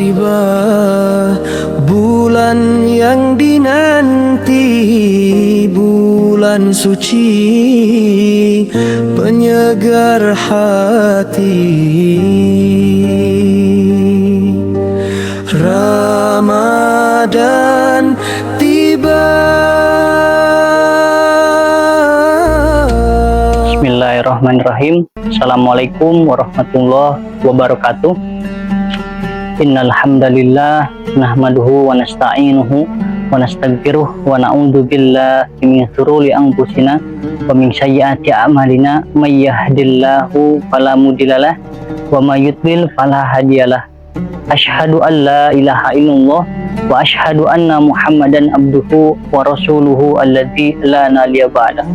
tiba bulan yang dinanti, bulan suci penyegar hati. Ramadan tiba. Bismillahirrahmanirrahim. Assalamualaikum warahmatullahi wabarakatuh. Innal hamdalillah nahmaduhu wa nasta'inuhu wa nastaghfiruh wa na'udzu billahi min shururi anfusina wa min sayyiati a'malina may yahdihillahu fala mudhillalah wa may yudlil fala hadiyalah. Asyhadu an la ilaha illallah wa asyhadu anna Muhammadan abduhu wa rasuluhu alladzi la nabiyya ba'da.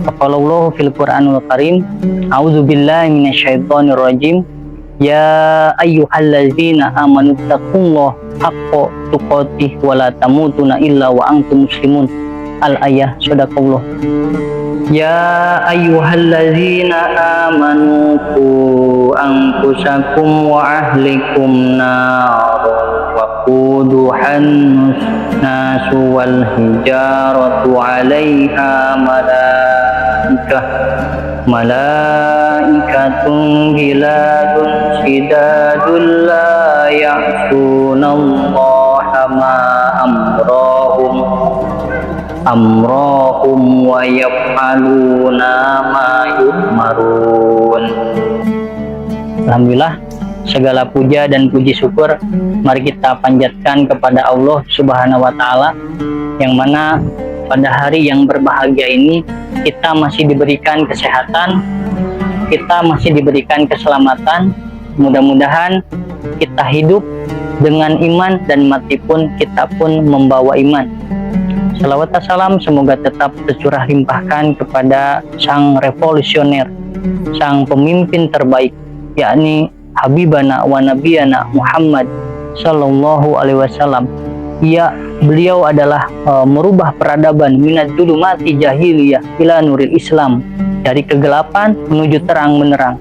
Faqalallahu fil Qur'anil Karim, a'udzu billahi minasyaitonir rajim. Ya ayyuhallazina amanu taqullaha haqqa tuqatih wa la tamutunna illa wa antum muslimun. Al-ayah. Shadaqallah. Ya ayyuhallazina amanu qu anfusakum wa ahlikum nar wa quduhan nasu wal hijaratu 'alaiha malaikatun giladun shidadun la ya'sunallaha ma amrahum wa yaf'aluna ma yu'marun. Alhamdulillah, segala puja dan puji syukur mari kita panjatkan kepada Allah Subhanahu wa taala, yang mana pada hari yang berbahagia ini kita masih diberikan kesehatan, kita masih diberikan keselamatan. Mudah-mudahan kita hidup dengan iman dan mati pun kita pun membawa iman. Salawat dan salam semoga tetap tercurah limpahkan kepada sang revolusioner, sang pemimpin terbaik, yakni Habibana wa Nabiyana Muhammad Sallallahu Alaihi Wasallam. Beliau adalah merubah peradaban minad dzulumati jahiliyah ila nuril Islam, dari kegelapan menuju terang benderang.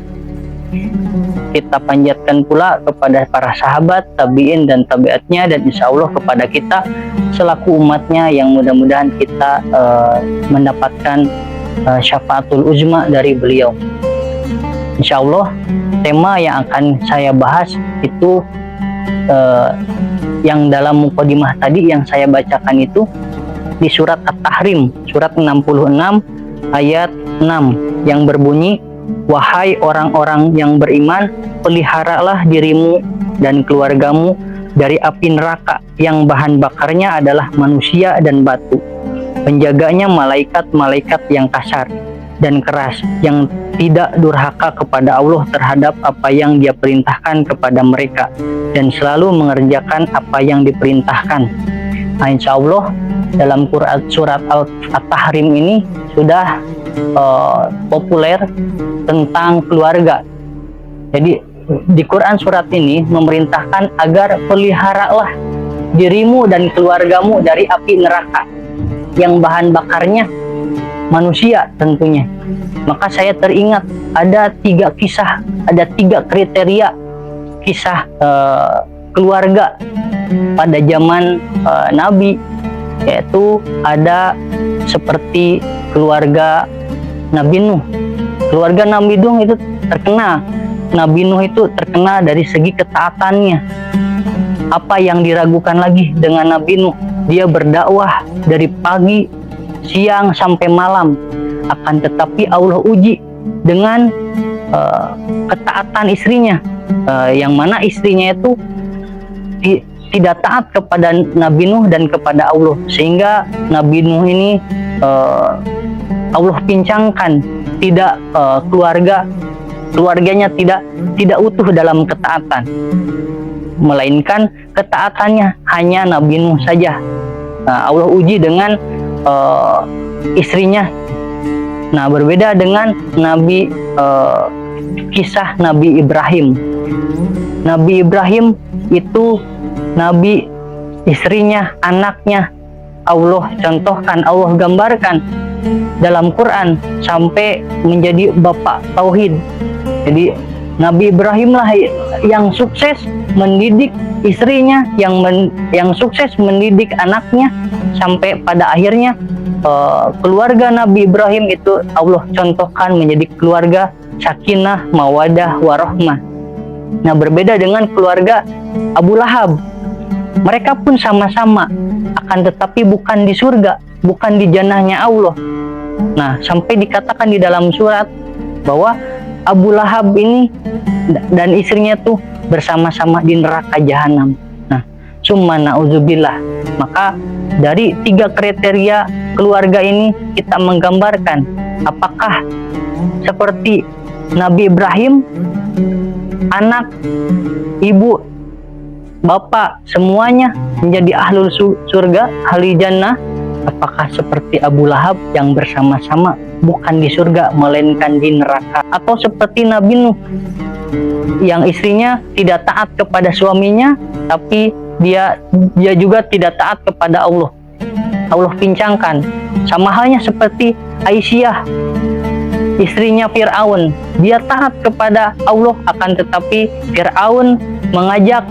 Kita panjatkan pula kepada para sahabat, tabi'in dan tabi'atnya, dan insya Allah kepada kita selaku umatnya, yang mudah-mudahan kita mendapatkan syafaatul uzma dari beliau. Insya Allah tema yang akan saya bahas itu yang dalam mukadimah tadi yang saya bacakan itu di surat At-Tahrim, surat 66 ayat 6, yang berbunyi, wahai orang-orang yang beriman, peliharalah dirimu dan keluargamu dari api neraka yang bahan bakarnya adalah manusia dan batu. Penjaganya malaikat-malaikat yang kasar dan keras, yang tidak durhaka kepada Allah terhadap apa yang Dia perintahkan kepada mereka, dan selalu mengerjakan apa yang diperintahkan. Nah, insya Allah dalam Quran surat At-Tahrim ini sudah populer tentang keluarga. Jadi di Quran surat ini memerintahkan agar peliharalah dirimu dan keluargamu dari api neraka yang bahan bakarnya manusia tentunya. Maka saya teringat ada 3 kisah, ada 3 kriteria kisah keluarga pada zaman Nabi, yaitu ada seperti keluarga Nabi Nuh. Keluarga Nabi Nuh itu terkenal. Nabi Nuh itu terkenal dari segi ketaatannya. Apa yang diragukan lagi dengan Nabi Nuh? Dia berdakwah dari pagi, siang sampai malam. Akan tetapi Allah uji dengan ketaatan istrinya, yang mana istrinya itu tidak taat kepada Nabi Nuh dan kepada Allah, sehingga Nabi Nuh ini Allah pincangkan, tidak keluarganya tidak utuh dalam ketaatan, melainkan ketaatannya hanya Nabi Nuh saja. Allah uji dengan istrinya. Nah, berbeda dengan kisah Nabi Ibrahim. Nabi Ibrahim itu Nabi, istrinya, anaknya Allah contohkan, Allah gambarkan dalam Quran sampai menjadi bapak tauhid. Jadi Nabi Ibrahim lah yang sukses mendidik istrinya, yang sukses mendidik anaknya, sampai pada akhirnya keluarga Nabi Ibrahim itu Allah contohkan menjadi keluarga sakinah, mawadah, warahmah. Nah, berbeda dengan keluarga Abu Lahab. Mereka pun sama-sama, akan tetapi bukan di surga, bukan di jannahnya Allah. Nah, sampai dikatakan di dalam surat bahwa Abu Lahab ini dan istrinya tuh bersama-sama di neraka jahanam. Nah, summa na'udzubillah. Maka dari 3 kriteria keluarga ini kita menggambarkan apakah seperti Nabi Ibrahim, anak, ibu, bapak semuanya menjadi ahlul surga, ahli jannah, apakah seperti Abu Lahab yang bersama-sama bukan di surga melainkan di neraka, atau seperti Nabi Nuh yang istrinya tidak taat kepada suaminya tapi dia juga tidak taat kepada Allah. Allah pincangkan. Sama halnya seperti Aisyah, istrinya Fir'aun, dia taat kepada Allah akan tetapi Fir'aun mengajak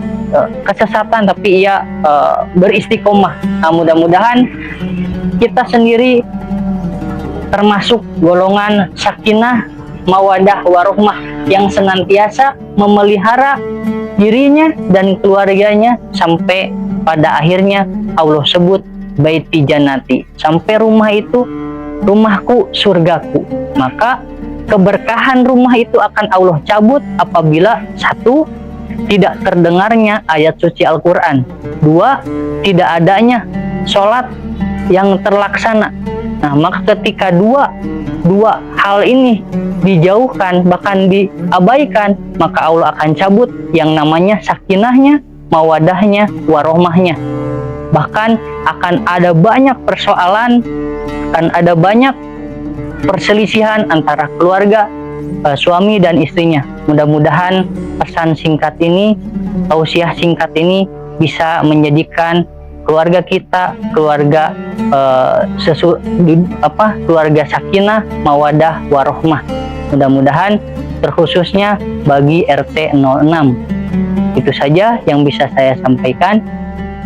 kesesatan tapi ia beristiqomah. Nah, mudah-mudahan kita sendiri termasuk golongan sakinah, mawadah, warahmah yang senantiasa memelihara dirinya dan keluarganya sampai pada akhirnya Allah sebut baiti jannati, sampai rumah itu rumahku, surgaku. Maka keberkahan rumah itu akan Allah cabut apabila 1. Tidak terdengarnya ayat suci Al-Quran, 2. Tidak adanya sholat yang terlaksana. Nah, maka ketika dua hal ini dijauhkan, bahkan diabaikan, maka Allah akan cabut yang namanya sakinahnya, mawadahnya, warohmahnya. Bahkan akan ada banyak persoalan, akan ada banyak perselisihan antara keluarga, suami dan istrinya. Mudah-mudahan pesan singkat ini, tausiah singkat ini bisa menjadikan keluarga kita keluarga keluarga sakinah, mawadah, warohmah. Mudah-mudahan terkhususnya bagi RT 06. Itu saja yang bisa saya sampaikan.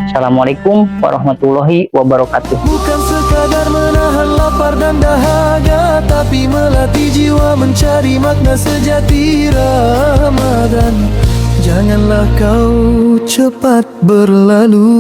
Assalamualaikum warahmatullahi wabarakatuh. Bukan sekadar menahan lapar dan dahaga, tapi melatih jiwa mencari makna sejati Ramadan. Janganlah kau cepat berlalu.